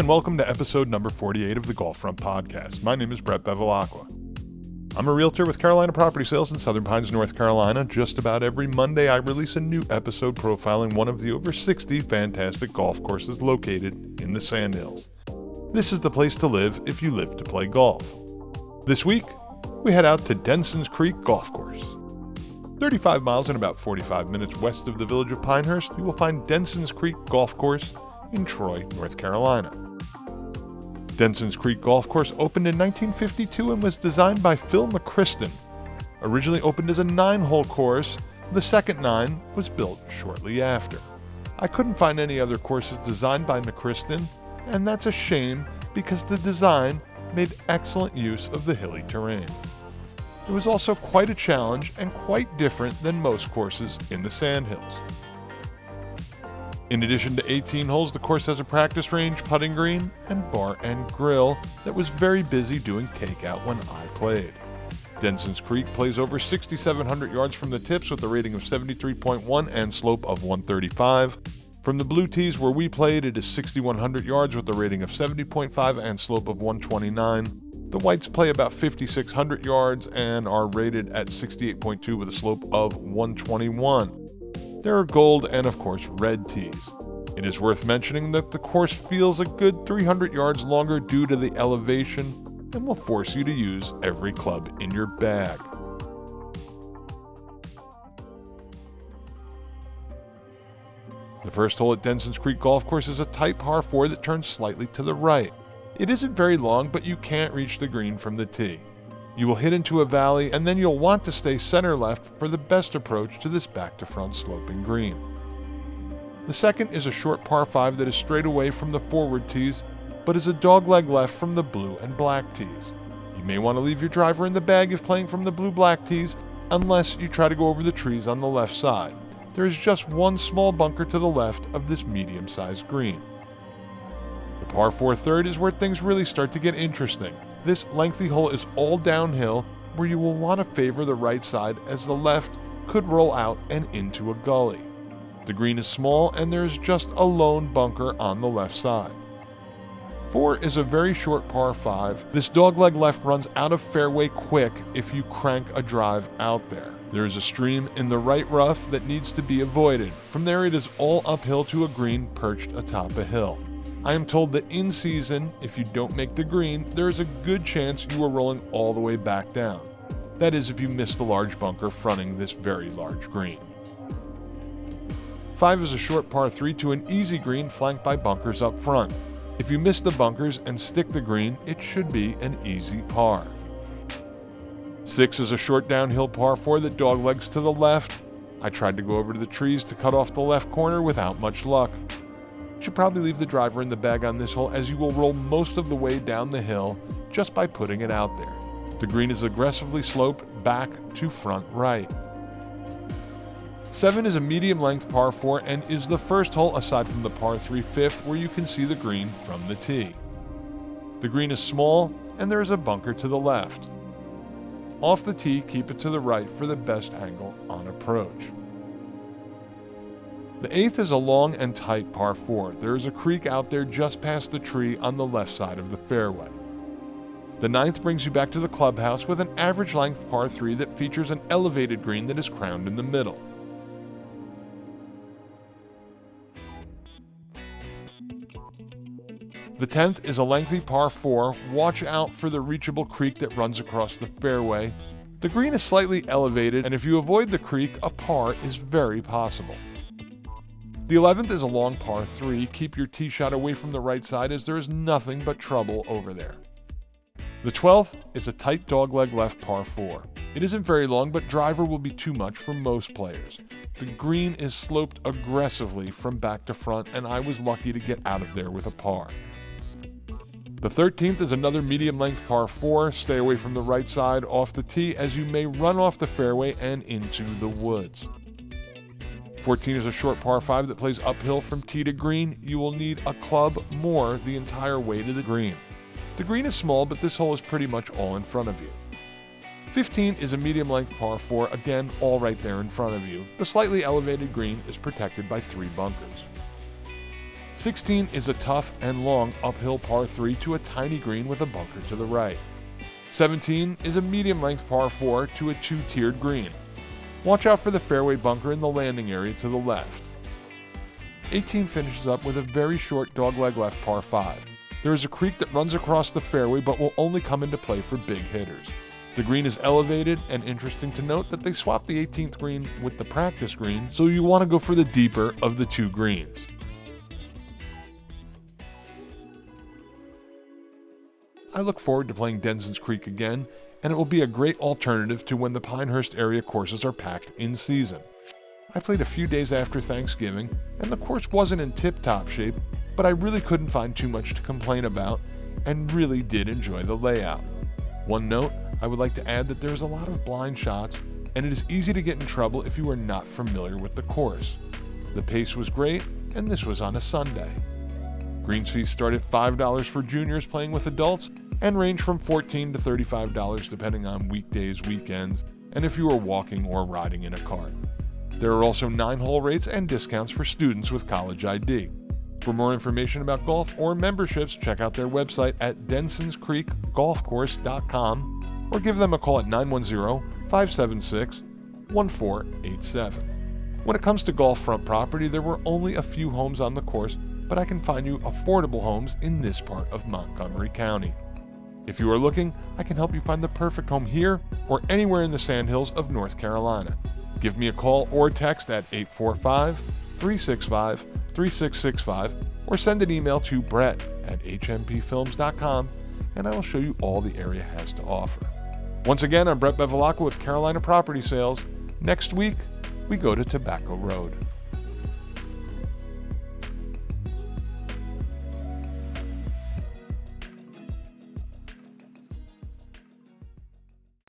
and welcome to episode number 48 of the Golf Front Podcast. My name is Brett Bevilacqua. I'm a realtor with Carolina Property Sales in Southern Pines, North Carolina. Just about every Monday, I release a new episode profiling one of the over 60 fantastic golf courses located in the Sandhills. This is the place to live if you live to play golf. This week, we head out to Densons Creek Golf Course. 35 miles and about 45 minutes west of the village of Pinehurst, you will find Densons Creek Golf Course in Troy, North Carolina. Densons Creek Golf Course opened in 1952 and was designed by Phil McCriston. Originally opened as a 9-hole course, the second 9 was built shortly after. I couldn't find any other courses designed by McCriston, and that's a shame because the design made excellent use of the hilly terrain. It was also quite a challenge and quite different than most courses in the Sandhills. In addition to 18 holes, the course has a practice range, putting green, and bar and grill that was very busy doing takeout when I played. Densons Creek plays over 6,700 yards from the tips with a rating of 73.1 and slope of 135. From the blue tees where we played, it is 6,100 yards with a rating of 70.5 and slope of 129. The whites play about 5,600 yards and are rated at 68.2 with a slope of 121. There are gold and, of course, red tees. It is worth mentioning that the course feels a good 300 yards longer due to the elevation and will force you to use every club in your bag. The first hole at Densons Creek Golf Course is a tight par 4 that turns slightly to the right. It isn't very long, but you can't reach the green from the tee. You will hit into a valley, and then you'll want to stay center left for the best approach to this back-to-front sloping green. The second is a short par 5 that is straight away from the forward tees, but is a dogleg left from the blue and black tees. You may want to leave your driver in the bag if playing from the blue-black tees, unless you try to go over the trees on the left side. There is just one small bunker to the left of this medium-sized green. The par 4 third is where things really start to get interesting. This lengthy hole is all downhill, where you will want to favor the right side as the left could roll out and into a gully. The green is small and there is just a lone bunker on the left side. 4 is a very short par 5. This dogleg left runs out of fairway quick if you crank a drive out there. There is a stream in the right rough that needs to be avoided. From there it is all uphill to a green perched atop a hill. I am told that in season, if you don't make the green, there is a good chance you are rolling all the way back down. That is if you miss the large bunker fronting this very large green. 5 is a short par 3 to an easy green flanked by bunkers up front. If you miss the bunkers and stick the green, it should be an easy par. 6 is a short downhill par 4 that doglegs to the left. I tried to go over to the trees to cut off the left corner without much luck. You should probably leave the driver in the bag on this hole as you will roll most of the way down the hill just by putting it out there. The green is aggressively sloped back to front right. 7 is a medium length par 4 and is the first hole aside from the par 3 fifth where you can see the green from the tee. The green is small and there is a bunker to the left. Off the tee, keep it to the right for the best angle on approach. The 8th is a long and tight par 4. There is a creek out there just past the tree on the left side of the fairway. The 9th brings you back to the clubhouse with an average length par 3 that features an elevated green that is crowned in the middle. The 10th is a lengthy par 4. Watch out for the reachable creek that runs across the fairway. The green is slightly elevated, and if you avoid the creek, a par is very possible. The 11th is a long par 3. Keep your tee shot away from the right side as there is nothing but trouble over there. The 12th is a tight dogleg left par 4. It isn't very long, but driver will be too much for most players. The green is sloped aggressively from back to front, and I was lucky to get out of there with a par. The 13th is another medium-length par 4. Stay away from the right side off the tee as you may run off the fairway and into the woods. 14 is a short par 5 that plays uphill from tee to green. You will need a club more the entire way to the green. The green is small, but this hole is pretty much all in front of you. 15 is a medium-length par 4, again all right there in front of you. The slightly elevated green is protected by 3 bunkers. 16 is a tough and long uphill par 3 to a tiny green with a bunker to the right. 17 is a medium-length par 4 to a two-tiered green. Watch out for the fairway bunker in the landing area to the left. 18 finishes up with a very short dogleg left par 5. There is a creek that runs across the fairway but will only come into play for big hitters. The green is elevated, and interesting to note that they swapped the 18th green with the practice green, so you want to go for the deeper of the two greens. I look forward to playing Densons Creek again, and it will be a great alternative to when the Pinehurst area courses are packed in season. I played a few days after Thanksgiving, and the course wasn't in tip-top shape, but I really couldn't find too much to complain about, and really did enjoy the layout. One note, I would like to add that there is a lot of blind shots, and it is easy to get in trouble if you are not familiar with the course. The pace was great, and this was on a Sunday. Greens fees start at $5 for juniors playing with adults, and range from $14 to $35 depending on weekdays, weekends, and if you are walking or riding in a car. There are also 9-hole rates and discounts for students with college ID. For more information about golf or memberships, check out their website at densonscreekgolfcourse.com or give them a call at 910-576-1487. When it comes to golf front property, there were only a few homes on the course, but I can find you affordable homes in this part of Montgomery County. If you are looking, I can help you find the perfect home here or anywhere in the Sandhills of North Carolina. Give me a call or text at 845-365-3665 or send an email to brett@hmpfilms.com and I will show you all the area has to offer. Once again, I'm Brett Bevilacqua with Carolina Property Sales. Next week, we go to Tobacco Road.